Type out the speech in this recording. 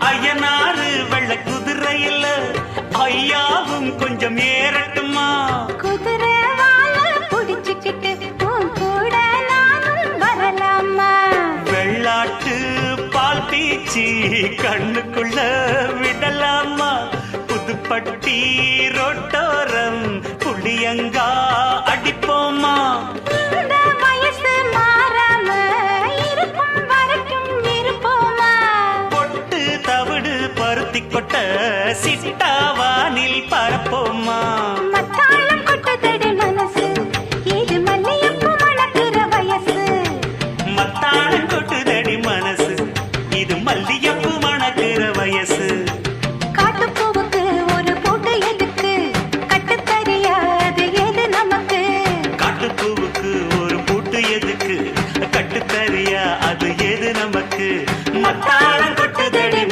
ஐயனாறு வெள்ள குதிரையில ஐயாவும் கொஞ்சம் ஏறட்டுமா? குதிரை வாழ புடிச்சுக்கிட்டு கூட நானும் வரலாமா? வெள்ளாட்டு பால் பீச்சி கண்ணுக்குள்ள விடலாமா? புதுப்பட்டி ரோட்டோரம் புளியங்கா அடிப்போமா? இந்த வயசு மாறாம இருக்கும் வரைக்கும் இருப்போமா? பொட்டு தவிடு பருத்தி கொட்ட சிட்டாவானில் பரப்போமா?